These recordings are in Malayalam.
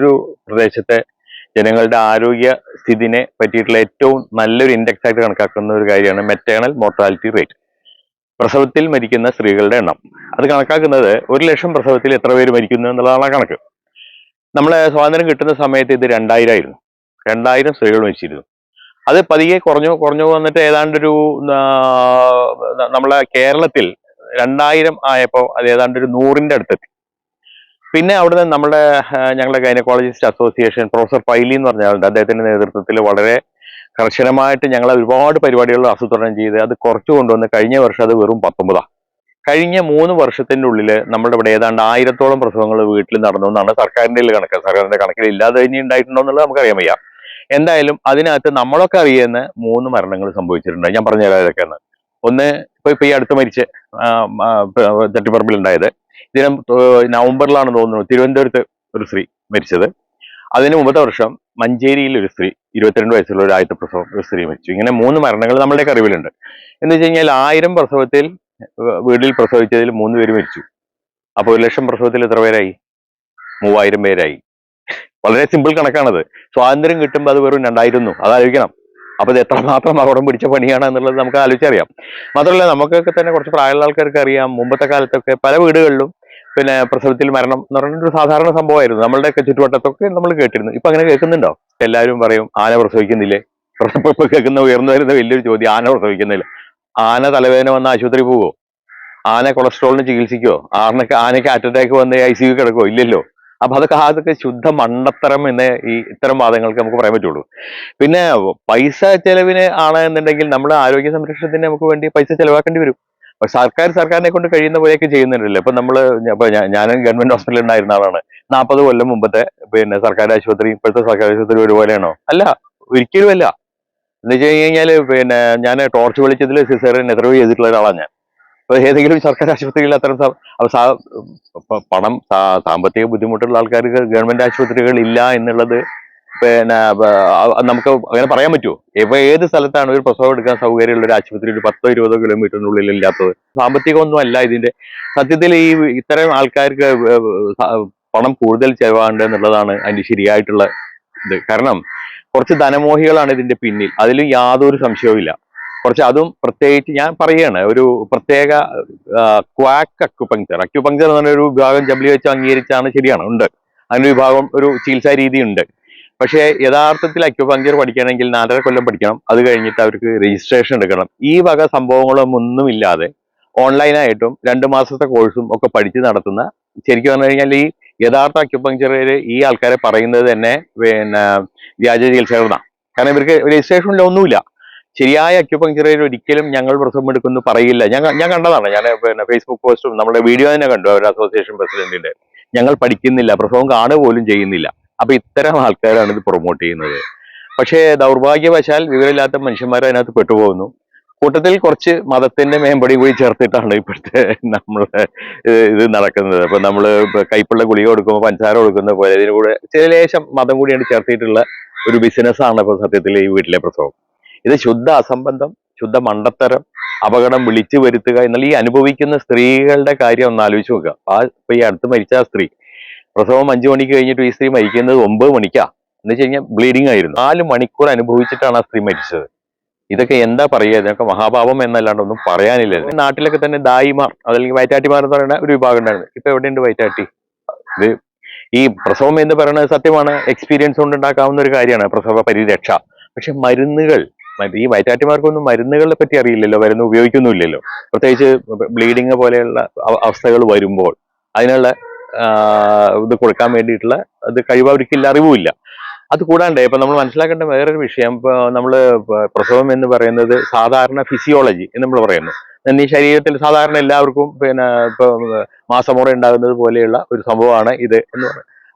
ഒരു പ്രദേശത്തെ ജനങ്ങളുടെ ആരോഗ്യ സ്ഥിതിനെ പറ്റിയിട്ടുള്ള ഏറ്റവും നല്ലൊരു ഇൻഡെക്സ് ആയിട്ട് കണക്കാക്കുന്ന ഒരു കാര്യമാണ് മെറ്റേണൽ മോർട്ടാലിറ്റി റേറ്റ്. പ്രസവത്തിൽ മരിക്കുന്ന സ്ത്രീകളുടെ എണ്ണം അത് കണക്കാക്കുന്നത് 1,00,000 പ്രസവത്തിൽ എത്ര പേര് മരിക്കുന്നു എന്നുള്ളതാണ് കണക്ക്. നമ്മളെ സ്വാതന്ത്ര്യം കിട്ടുന്ന സമയത്ത് ഇത് 2000 ആയിരുന്നു. 2000 സ്ത്രീകൾ മരിച്ചിരുന്നു. അത് പതിയെ കുറഞ്ഞു കുറഞ്ഞു വന്നിട്ട് ഏതാണ്ടൊരു നമ്മളെ കേരളത്തിൽ 2000 ആയപ്പോൾ അത് ഏതാണ്ട് ഒരു 100ന്റെ അടുത്തെത്തി. പിന്നെ അവിടുന്ന് ഞങ്ങളുടെ ഗൈനക്കോളജിസ്റ്റ് അസോസിയേഷൻ പ്രൊഫസർ പൈലി എന്ന് പറഞ്ഞ ആളുണ്ട്. അദ്ദേഹത്തിന്റെ നേതൃത്വത്തിൽ വളരെ കർശനമായിട്ട് ഞങ്ങൾ ഒരുപാട് പരിപാടികൾ ആസൂത്രണം ചെയ്ത് അത് കുറച്ചു കൊണ്ടുവന്ന് കഴിഞ്ഞ വർഷം അത് വെറും 19. കഴിഞ്ഞ 3 വർഷത്തിന്റെ ഉള്ളിൽ നമ്മുടെ ഇവിടെ ഏതാണ്ട് 1000-ഓളം പ്രസവങ്ങൾ വീട്ടിൽ നടന്നു എന്നാണ് സർക്കാരിന്റെ കണക്ക്. സർക്കാരിന്റെ കണക്കിൽ ഇല്ലാതെ കഴിഞ്ഞ് ഉണ്ടായിട്ടുണ്ടോ എന്നുള്ളത് നമുക്കറിയാൻ വയ്യ. എന്തായാലും അതിനകത്ത് നമ്മളൊക്കെ അറിയുന്ന 3 മരണങ്ങൾ സംഭവിച്ചിട്ടുണ്ട്. ഞാൻ പറഞ്ഞുതരാം ഏതൊക്കെയാണ്. ഒന്ന് ഇപ്പൊ ഈ അടുത്ത് മരിച്ച് ചട്ടിപ്പറമ്പിൽ ഉണ്ടായത്. ഇതിന് നവംബറിലാണ് തോന്നുന്നു തിരുവനന്തപുരത്ത് ഒരു സ്ത്രീ മരിച്ചത്. അതിന് മുമ്പത്തെ വർഷം മഞ്ചേരിയിൽ ഒരു സ്ത്രീ 22 വയസ്സുള്ള ഒരു ആദ്യത്തെ പ്രസവം ഒരു സ്ത്രീ മരിച്ചു. ഇങ്ങനെ 3 മരണങ്ങൾ നമ്മുടെയൊക്കെ അറിവിലുണ്ട്. എന്ന് വെച്ച് കഴിഞ്ഞാൽ 1000 പ്രസവത്തിൽ വീട്ടിൽ പ്രസവിച്ചതിൽ 3 പേര് മരിച്ചു. അപ്പൊ 1,00,000 പ്രസവത്തിൽ എത്ര പേരായി? 3000 പേരായി. വളരെ സിമ്പിൾ കണക്കാണത്. സ്വാതന്ത്ര്യം കിട്ടുമ്പോൾ അത് വെറും 2000. അതാലോചിക്കണം. അപ്പൊ ഇത് എത്രമാത്രം അപകടം പിടിച്ച പണിയാണ് എന്നുള്ളത് നമുക്ക് ആലോചിച്ചറിയാം. മാത്രമല്ല നമുക്കൊക്കെ തന്നെ കുറച്ച് പ്രായമുള്ള ആൾക്കാർക്ക് അറിയാം, മുമ്പത്തെ കാലത്തൊക്കെ പല വീടുകളിലും പിന്നെ പ്രസവത്തിൽ മരണം എന്ന് പറഞ്ഞൊരു സാധാരണ സംഭവമായിരുന്നു. നമ്മളുടെയൊക്കെ ചുറ്റുവട്ടത്തൊക്കെ നമ്മൾ കേട്ടിരുന്നു. ഇപ്പൊ അങ്ങനെ കേൾക്കുന്നുണ്ടോ? എല്ലാവരും പറയും ആന പ്രസവിക്കുന്നില്ലേ. ഇപ്പൊ കേൾക്കുന്ന ഉയർന്നു വരുന്ന വലിയൊരു ചോദ്യം, ആന പ്രസവിക്കുന്നില്ല. ആന തലവേദന വന്ന് ആശുപത്രി പോവോ? ആന കൊളസ്ട്രോളിന് ചികിത്സിക്കോ? ആനയ്ക്ക് ഹാർട്ട് അറ്റാക്ക് വന്ന് ICU കിടക്കോ? ഇല്ലല്ലോ. അപ്പൊ അതൊക്കെ ശുദ്ധ മണ്ടത്തരം എന്ന് ഈ ഇത്തരം വാദങ്ങൾക്ക് നമുക്ക് പറയാൻ പറ്റുള്ളൂ. പിന്നെ പൈസ ചെലവിന് ആണ് എന്നുണ്ടെങ്കിൽ നമ്മുടെ ആരോഗ്യ സംരക്ഷണത്തിന് നമുക്ക് വേണ്ടി പൈസ ചെലവാക്കേണ്ടി വരും. അപ്പൊ സർക്കാരിനെ കൊണ്ട് കഴിയുന്ന പോലെയൊക്കെ ചെയ്യുന്നുണ്ടല്ലോ. ഇപ്പൊ ഞാൻ ഗവൺമെന്റ് ഹോസ്പിറ്റലിൽ ഉണ്ടായിരുന്ന ആളാണ്. 40 കൊല്ലം മുമ്പത്തെ പിന്നെ സർക്കാർ ആശുപത്രി ഇപ്പോഴത്തെ സർക്കാർ ആശുപത്രി ഒരുപോലെയാണോ? അല്ല, ഒരിക്കലും അല്ല. എന്ന് വെച്ച് കഴിഞ്ഞാല് പിന്നെ ഞാൻ ടോർച്ച് വെളിച്ചത്തിൽ സിസേറിയൻ എത്രയോ ചെയ്തിട്ടുള്ള ഒരാളാണ് ഞാൻ. അപ്പൊ ഏതെങ്കിലും സർക്കാർ ആശുപത്രികളിൽ അത്തരം സാമ്പത്തിക ബുദ്ധിമുട്ടുള്ള ആൾക്കാർക്ക് ഗവൺമെന്റ് ആശുപത്രികൾ ഇല്ല എന്നുള്ളത് പിന്നെ നമുക്ക് അങ്ങനെ പറയാൻ പറ്റുമോ? ഇപ്പൊ ഏത് സ്ഥലത്താണ് ഒരു പ്രസവം എടുക്കാൻ സൗകര്യമുള്ള ഒരു ആശുപത്രി ഒരു 10-20 കിലോമീറ്ററിനുള്ളിൽ ഇല്ലാത്തത്? സാമ്പത്തികമൊന്നും അല്ല ഇതിന്റെ. സത്യത്തിൽ ഇത്തരം ആൾക്കാർക്ക് പണം കൂടുതൽ ചെലവാണ്ട് എന്നുള്ളതാണ് അതിന്റെ ശരിയായിട്ടുള്ള ഇത്. കാരണം കുറച്ച് ധനമോഹികളാണ് ഇതിന്റെ പിന്നിൽ, അതിലും യാതൊരു സംശയവും ഇല്ല. കുറച്ച് അതും പ്രത്യേകിച്ച് ഞാൻ പറയുകയാണ്, ഒരു പ്രത്യേക ക്വാക്ക് അക്യുപങ്ചർ എന്ന് പറഞ്ഞ ഒരു വിഭാഗം WHO അംഗീകരിച്ചാണ്. ശരിയാണ്, ഉണ്ട്. അതിന്റെ വിഭാഗം ഒരു ചികിത്സാ രീതി ഉണ്ട്. പക്ഷേ യഥാർത്ഥത്തിൽ അക്യുപങ്ചർ പഠിക്കണമെങ്കിൽ 4.5 കൊല്ലം പഠിക്കണം. അത് കഴിഞ്ഞിട്ട് അവർക്ക് രജിസ്ട്രേഷൻ എടുക്കണം. ഈ വക സംഭവങ്ങളൊന്നും ഇല്ലാതെ ഓൺലൈനായിട്ടും 2 മാസത്തെ കോഴ്സും ഒക്കെ പഠിച്ച് നടത്തുന്ന, ശരിക്കും പറഞ്ഞു കഴിഞ്ഞാൽ ഈ യഥാർത്ഥ അക്യുപങ്ചറിൽ ഈ ആൾക്കാരെ പറയുന്നത് തന്നെ പിന്നെ വ്യാജ ചികിത്സകളാണ്. കാരണം ഇവർക്ക് രജിസ്ട്രേഷനില്ല, ഒന്നുമില്ല. ശരിയായ അക്യുപങ്ചറിൽ ഒരിക്കലും ഞങ്ങൾ പ്രസവം എടുക്കുന്നു പറയില്ല. ഞാൻ കണ്ടതാണ്. ഞാൻ പിന്നെ ഫേസ്ബുക്ക് പോസ്റ്റും നമ്മുടെ വീഡിയോ തന്നെ കണ്ടു അവരുടെ അസോസിയേഷൻ പ്രസിഡന്റിന്റെ. ഞങ്ങൾ പഠിക്കുന്നില്ല, പ്രസവം കാണുക പോലും ചെയ്യുന്നില്ല. അപ്പൊ ഇത്തരം ആൾക്കാരാണ് ഇത് പ്രൊമോട്ട് ചെയ്യുന്നത്. പക്ഷേ ദൗർഭാഗ്യവശാൽ വിവരമില്ലാത്ത മനുഷ്യന്മാർ അതിനകത്ത് പെട്ടുപോകുന്നു. കൂട്ടത്തിൽ കുറച്ച് മതത്തിന്റെ മേമ്പടി കൂടി ചേർത്തിട്ടാണ് ഇപ്പോഴത്തെ നമ്മളെ ഇത് നടക്കുന്നത്. അപ്പൊ നമ്മള് കൈപ്പുള്ള ഗുളിക കൊടുക്കുമ്പോൾ പഞ്ചസാര കൊടുക്കുന്ന പോലെ ഇതിന് കൂടെ ചില ലേശം മതം കൂടിയാണ് ചേർത്തിട്ടുള്ള ഒരു ബിസിനസ്സാണ് ഇപ്പൊ സത്യത്തിൽ ഈ വീട്ടിലെ പ്രസവം. ഇത് ശുദ്ധ അസംബന്ധം, ശുദ്ധ മണ്ടത്തരം, അപകടം വിളിച്ചു വരുത്തുക എന്നുള്ള ഈ അനുഭവിക്കുന്ന സ്ത്രീകളുടെ കാര്യം ഒന്ന് ആലോചിച്ച് നോക്കുക. ഇപ്പൊ ഈ അടുത്ത് മരിച്ച ആ സ്ത്രീ പ്രസവം 5 മണിക്ക് കഴിഞ്ഞിട്ട് ഈ സ്ത്രീ മരിക്കുന്നത് 9 മണിക്കാ. എന്ന് വെച്ച് കഴിഞ്ഞാൽ ബ്ലീഡിങ് ആയിരുന്നു. 4 മണിക്കൂർ അനുഭവിച്ചിട്ടാണ് ആ സ്ത്രീ മരിച്ചത്. ഇതൊക്കെ എന്താ പറയുക? ഇതൊക്കെ മഹാപാപം എന്നല്ലാണ്ട് ഒന്നും പറയാനില്ല. നാട്ടിലൊക്കെ തന്നെ ദായിമാർ അതല്ലെങ്കിൽ വയറ്റാട്ടിമാർ എന്ന് പറയുന്ന ഒരു വിഭാഗം ഉണ്ടായിരുന്നു. ഇപ്പൊ എവിടെയുണ്ട് വയറ്റാട്ടി? ഇത് ഈ പ്രസവം എന്ന് പറയുന്നത് സത്യമാണ്, എക്സ്പീരിയൻസ് കൊണ്ട് ഉണ്ടാക്കാവുന്ന ഒരു കാര്യമാണ് പ്രസവ പരിരക്ഷ. പക്ഷെ മരുന്നുകൾ, ഈ വയറ്റാട്ടിമാർക്കൊന്നും മരുന്നുകളെ പറ്റി അറിയില്ലല്ലോ, മരുന്ന് ഉപയോഗിക്കുന്നുമില്ലല്ലോ. പ്രത്യേകിച്ച് ബ്ലീഡിങ് പോലെയുള്ള അവസ്ഥകൾ വരുമ്പോൾ അതിനുള്ള ഇത് കൊടുക്കാൻ വേണ്ടിയിട്ടുള്ള അത് കഴിവ് അവർക്കില്ല, അറിവുമില്ല. അത് കൂടാണ്ട് ഇപ്പൊ നമ്മൾ മനസ്സിലാക്കേണ്ട വേറൊരു വിഷയം, ഇപ്പൊ നമ്മള് പ്രസവം എന്ന് പറയുന്നത് സാധാരണ ഫിസിയോളജി എന്ന് നമ്മൾ പറയുന്നു. ഈ ശരീരത്തിൽ സാധാരണ എല്ലാവർക്കും പിന്നെ ഇപ്പൊ മാസമുറ ഉണ്ടാകുന്നത് പോലെയുള്ള ഒരു സംഭവമാണ് ഇത് എന്ന് പറയുന്നത്.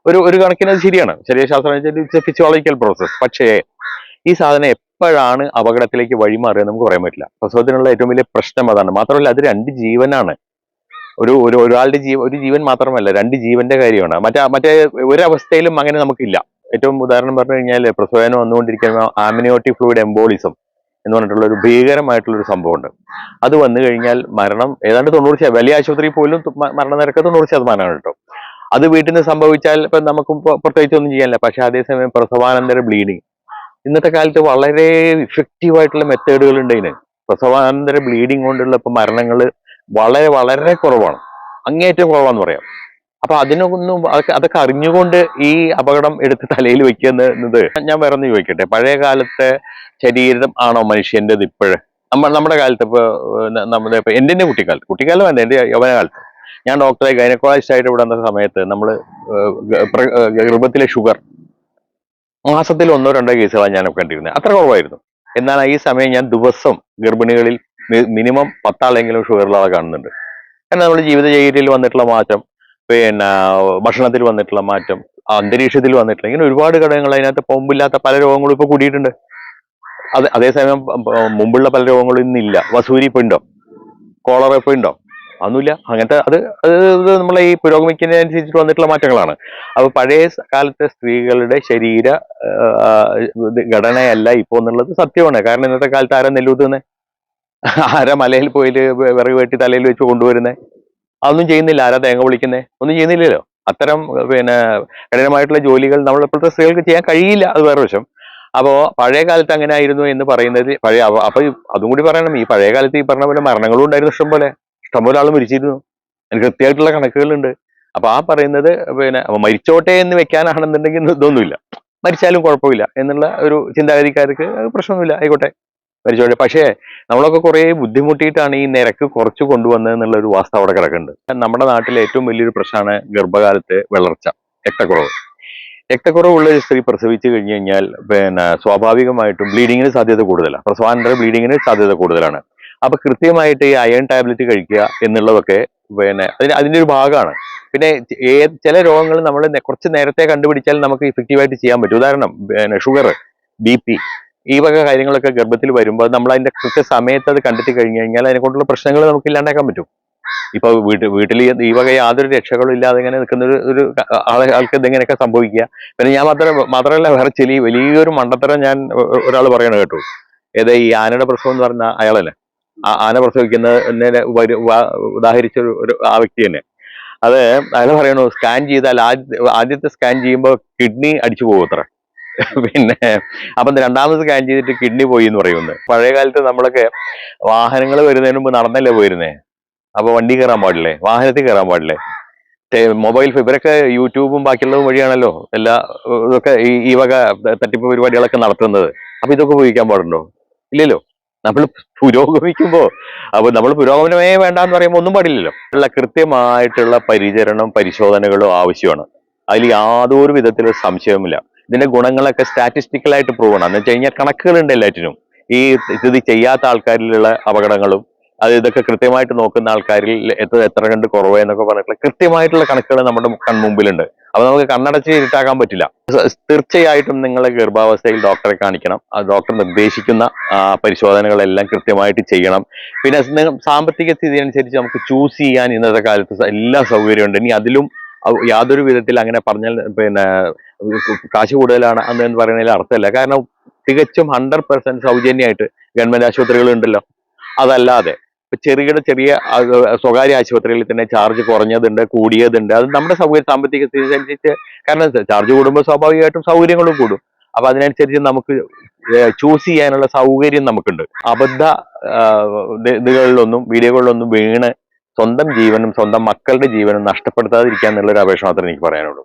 ഒരു കണക്കിന് അത് ശരിയാണ്, ശരീരശാസ്ത്രം ഫിസിയോളജിക്കൽ പ്രോസസ്. പക്ഷേ ഈ സാധനം എപ്പോഴാണ് അപകടത്തിലേക്ക് വഴിമാറുക നമുക്ക് പറയാൻ പറ്റില്ല. പ്രസവത്തിനുള്ള ഏറ്റവും വലിയ പ്രശ്നം അതാണ്. മാത്രമല്ല അത് 2 ജീവനാണ്. ഒരാളുടെ ഒരു ജീവൻ മാത്രമല്ല, 2 ജീവന്റെ കാര്യമാണ്. മറ്റേ ഒരവസ്ഥയിലും അങ്ങനെ നമുക്കില്ല. ഏറ്റവും ഉദാഹരണം പറഞ്ഞു കഴിഞ്ഞാൽ പ്രസവേദന വന്നുകൊണ്ടിരിക്കുന്ന ആംനിയോട്ടിക് ഫ്ലൂയിഡ് എംബോളിസം എന്ന് പറഞ്ഞിട്ടുള്ള ഒരു ഭീകരമായിട്ടുള്ള ഒരു സംഭവമുണ്ട്. അത് വന്നു കഴിഞ്ഞാൽ മരണം ഏതാണ്ട് 90%, വലിയ ആശുപത്രിയിൽ പോലും മരണനിരക്ക് 90% കേട്ടോ. അത് വീട്ടിൽ നിന്ന് സംഭവിച്ചാൽ ഇപ്പൊ നമുക്ക് പ്രത്യേകിച്ച് ഒന്നും ചെയ്യാനില്ല. പക്ഷെ അതേസമയം പ്രസവാനന്തര ബ്ലീഡിങ് ഇന്നത്തെ കാലത്ത് വളരെ ഇഫക്റ്റീവ് ആയിട്ടുള്ള മെത്തേഡുകൾ ഉണ്ട് ഇതിന്. പ്രസവാനന്തര ബ്ലീഡിങ് കൊണ്ടുള്ള ഇപ്പൊ മരണങ്ങൾ വളരെ വളരെ കുറവാണ്, അങ്ങേയറ്റം കുറവാന്ന് പറയാം. അപ്പൊ അതിനൊന്നും അതൊക്കെ അറിഞ്ഞുകൊണ്ട് ഈ അപകടം എടുത്ത് തലയിൽ വെക്കുന്നത് ഞാൻ വേറെ ഒന്ന് ചോദിക്കട്ടെ, പഴയ കാലത്തെ ശരീരം ആണോ മനുഷ്യന്റേത് ഇപ്പോഴ്? നമ്മുടെ കാലത്ത് ഇപ്പൊ നമ്മുടെ ഇപ്പൊ എന്റെ കുട്ടിക്കാലം വേണ്ട, എന്റെ യൗവനകാലത്ത് ഞാൻ ഡോക്ടറെ ഗൈനക്കോളജിസ്റ്റ് ആയിട്ട് ഇവിടെ വന്ന സമയത്ത് നമ്മൾ ഗർഭത്തിലെ ഷുഗർ മാസത്തിൽ ഒന്നോ രണ്ടോ കേസുകളാണ് ഞാൻ കണ്ടിരുന്നത്, അത്ര കുറവായിരുന്നു. എന്നാൽ ഈ സമയം ഞാൻ ദിവസം ഗർഭിണികളിൽ മിനിമം 10 ആളെങ്കിലും ഷുഗറുള്ള കാണുന്നുണ്ട്. കാരണം നമ്മുടെ ജീവിതചര്യയിൽ വന്നിട്ടുള്ള മാറ്റം, പിന്നെ ഭക്ഷണത്തിൽ വന്നിട്ടുള്ള മാറ്റം, അന്തരീക്ഷത്തിൽ വന്നിട്ടുള്ള ഇങ്ങനെ ഒരുപാട് ഘടകങ്ങൾ അതിനകത്ത് മുമ്പില്ലാത്ത പല രോഗങ്ങളും ഇപ്പൊ കൂടിയിട്ടുണ്ട്. അതേസമയം മുമ്പുള്ള പല രോഗങ്ങളും ഇന്നില്ല. വസൂരി ഇപ്പൊ ഉണ്ടോ? കോളറ ഇപ്പൊ ഉണ്ടോ? അതൊന്നുമില്ല. അങ്ങനത്തെ അത് നമ്മളെ ഈ പുരോഗമിക്കുന്നതിനനുസരിച്ചിട്ട് വന്നിട്ടുള്ള മാറ്റങ്ങളാണ്. അപ്പൊ പഴയ കാലത്തെ സ്ത്രീകളുടെ ശരീര ഘടനയല്ല ഇപ്പൊ എന്നുള്ളത് സത്യമാണ്. കാരണം ഇന്നത്തെ കാലത്ത് ആരാ നെല്ലൂത്തുന്നത്? ആരാ മലയിൽ പോയിട്ട് വിറക് വെട്ടി തലയിൽ വെച്ച് കൊണ്ടുവരുന്നത്? അതൊന്നും ചെയ്യുന്നില്ല. ആരാ തേങ്ങ പൊളിക്കുന്നേ? ഒന്നും ചെയ്യുന്നില്ലല്ലോ. അത്തരം പിന്നെ കഠിനമായിട്ടുള്ള ജോലികൾ നമ്മൾ ഇപ്പോഴത്തെ സ്ത്രീകൾക്ക് ചെയ്യാൻ കഴിയില്ല. അത് വേറെ വശം. അപ്പോ പഴയ കാലത്ത് അങ്ങനെ ആയിരുന്നു എന്ന് പറയുന്നത് അപ്പൊ അതും കൂടി പറയണം. ഈ പഴയ കാലത്ത് ഈ പറഞ്ഞ പോലെ മരണങ്ങളും ഉണ്ടായിരുന്നു, ഇഷ്ടംപോലെ ആൾ മരിച്ചിരുന്നു. അതിന് കൃത്യമായിട്ടുള്ള കണക്കുകളുണ്ട്. അപ്പൊ ആ പറയുന്നത് പിന്നെ മരിച്ചോട്ടെ എന്ന് വെക്കാനാണെന്നുണ്ടെങ്കിൽ ഇതൊന്നുമില്ല, മരിച്ചാലും കുഴപ്പമില്ല എന്നുള്ള ഒരു ചിന്താഗതിക്കാർക്ക് പ്രശ്നമൊന്നുമില്ല, ആയിക്കോട്ടെ മരിച്ചോട്ടെ. പക്ഷേ നമ്മളൊക്കെ കുറെ ബുദ്ധിമുട്ടിയിട്ടാണ് ഈ നിരക്ക് കുറച്ച് കൊണ്ടുവന്നത് എന്നുള്ള ഒരു വാസ്തവം അവിടെ കിടക്കുന്നുണ്ട്. നമ്മുടെ നാട്ടിലെ ഏറ്റവും വലിയൊരു പ്രശ്നമാണ് ഗർഭകാലത്ത് വളർച്ച, രക്തക്കുറവ്. രക്തക്കുറവുള്ള ഒരു സ്ത്രീ പ്രസവിച്ചു കഴിഞ്ഞു കഴിഞ്ഞാൽ പിന്നെ സ്വാഭാവികമായിട്ടും ബ്ലീഡിങ്ങിന് സാധ്യത കൂടുതലാണ്, പ്രസവാനന്തര ബ്ലീഡിങ്ങിന് സാധ്യത കൂടുതലാണ്. അപ്പൊ കൃത്യമായിട്ട് ഈ അയൺ ടാബ്ലറ്റ് കഴിക്കുക എന്നുള്ളതൊക്കെ പിന്നെ അതിന്റെ ഒരു ഭാഗമാണ്. പിന്നെ ചില രോഗങ്ങൾ നമ്മൾ കുറച്ച് നേരത്തെ കണ്ടുപിടിച്ചാൽ നമുക്ക് ഇഫക്റ്റീവായിട്ട് ചെയ്യാൻ പറ്റും. ഉദാഹരണം പിന്നെ ഷുഗർ, BP, ഈ വക കാര്യങ്ങളൊക്കെ ഗർഭത്തിൽ വരുമ്പോൾ നമ്മൾ അതിന്റെ കൃത്യ സമയത്ത് അത് കണ്ടെത്തി കഴിഞ്ഞു കഴിഞ്ഞാൽ അതിനെ കൊണ്ടുള്ള പ്രശ്നങ്ങൾ നമുക്ക് ഇല്ലാണ്ടാക്കാൻ പറ്റും. ഇപ്പൊ വീട്ടിൽ ഈ വക യാതൊരു രക്ഷകളും ഇല്ലാതെ ഇങ്ങനെ നിൽക്കുന്ന ഒരു ആൾക്ക് ഇതെങ്ങനെയൊക്കെ സംഭവിക്കുക. പിന്നെ ഞാൻ മാത്രമല്ല വേറെ വലിയൊരു മണ്ടത്തരം ഞാൻ ഒരാൾ പറയണ കേട്ടു. ഈ ആനയുടെ പ്രസവം എന്ന് പറഞ്ഞ അയാളല്ലേ, ആന പ്രസവിക്കുന്നതിനെ ഉദാഹരിച്ച ഒരു ആ വ്യക്തി തന്നെ. അത് അയാൾ പറയണു, സ്കാൻ ചെയ്താൽ ആദ്യത്തെ സ്കാൻ ചെയ്യുമ്പോൾ കിഡ്നി അടിച്ചു പോകും അത്ര. പിന്നെ അപ്പം രണ്ടാമത് സ്കാൻ ചെയ്തിട്ട് കിഡ്നി പോയി എന്ന് പറയുന്നത്. പഴയ കാലത്ത് നമ്മളൊക്കെ വാഹനങ്ങൾ വരുന്നതിന് മുമ്പ് നടന്നല്ലേ പോയിരുന്നേ. അപ്പൊ വണ്ടി കയറാൻ പാടില്ലേ, വാഹനത്തിൽ കയറാൻ പാടില്ലേ, മൊബൈൽ ഇവരൊക്കെ യൂട്യൂബും ബാക്കിയുള്ളതും വഴിയാണല്ലോ എല്ലാ ഇതൊക്കെ ഈ വക തട്ടിപ്പ് പരിപാടികളൊക്കെ നടത്തുന്നത്. അപ്പൊ ഇതൊക്കെ ഉപയോഗിക്കാൻ പാടുണ്ടോ? ഇല്ലല്ലോ. നമ്മൾ പുരോഗമിക്കുമ്പോ അപ്പൊ നമ്മൾ പുരോഗമനമേ വേണ്ടാന്ന് പറയുമ്പോൾ ഒന്നും പാടില്ലല്ലോ. ഉള്ള കൃത്യമായിട്ടുള്ള പരിചരണം പരിശോധനകളും ആവശ്യമാണ്. അതിൽ യാതൊരു വിധത്തിലുള്ള സംശയവുമില്ല. ഇതിന്റെ ഗുണങ്ങളൊക്കെ സ്റ്റാറ്റിസ്റ്റിക്കലായിട്ട് പ്രൂവ് ആണ്. എന്ന് വെച്ച് കഴിഞ്ഞാൽ കണക്കുകളുണ്ട് എല്ലാറ്റിനും. ഈ ഇത് ചെയ്യാത്ത ആൾക്കാരിലുള്ള അപകടങ്ങളും ഇതൊക്കെ കൃത്യമായിട്ട് നോക്കുന്ന ആൾക്കാരിൽ എത്ര കണ്ട് കുറവ് എന്നൊക്കെ പറഞ്ഞിട്ടുള്ള കൃത്യമായിട്ടുള്ള കണക്കുകൾ നമ്മുടെ കൺമുമ്പിലുണ്ട്. അപ്പൊ നമുക്ക് കണ്ണടച്ച് ഇരുട്ടാക്കാൻ പറ്റില്ല. തീർച്ചയായിട്ടും നിങ്ങളെ ഗർഭാവസ്ഥയിൽ ഡോക്ടറെ കാണിക്കണം. ആ ഡോക്ടർ നിർദ്ദേശിക്കുന്ന പരിശോധനകളെല്ലാം കൃത്യമായിട്ട് ചെയ്യണം. പിന്നെ സാമ്പത്തിക സ്ഥിതി അനുസരിച്ച് നമുക്ക് ചൂസ് ചെയ്യാൻ ഇന്നത്തെ കാലത്ത് എല്ലാ സൗകര്യമുണ്ട്. ഇനി അതിലും യാതൊരു വിധത്തിൽ അങ്ങനെ പറഞ്ഞാൽ പിന്നെ കാശ് കൂടുതലാണ് എന്ന് പറയുന്നതിൽ അർത്ഥമല്ല. കാരണം തികച്ചും 100% സൗജന്യമായിട്ട് ഗവൺമെന്റ് ആശുപത്രികൾ ഉണ്ടല്ലോ. അതല്ലാതെ ചെറിയ സ്വകാര്യ ആശുപത്രികളിൽ തന്നെ ചാർജ് കുറഞ്ഞതുണ്ട്, കൂടിയതുണ്ട്. അത് നമ്മുടെ സാമ്പത്തിക സ്ഥിതി അനുസരിച്ച്, കാരണം ചാർജ് കൂടുമ്പോൾ സ്വാഭാവികമായിട്ടും സൗകര്യങ്ങളും കൂടും. അപ്പൊ അതിനനുസരിച്ച് നമുക്ക് ചൂസ് ചെയ്യാനുള്ള സൗകര്യം നമുക്കുണ്ട്. അബദ്ധ ഇതുകളിലൊന്നും വീഡിയോകളിലൊന്നും വീണ് സ്വന്തം ജീവനും സ്വന്തം മക്കളുടെ ജീവനും നഷ്ടപ്പെടുത്താതിരിക്കുക എന്നുള്ളൊരു അപേക്ഷ മാത്രമേ എനിക്ക് പറയാനുള്ളൂ.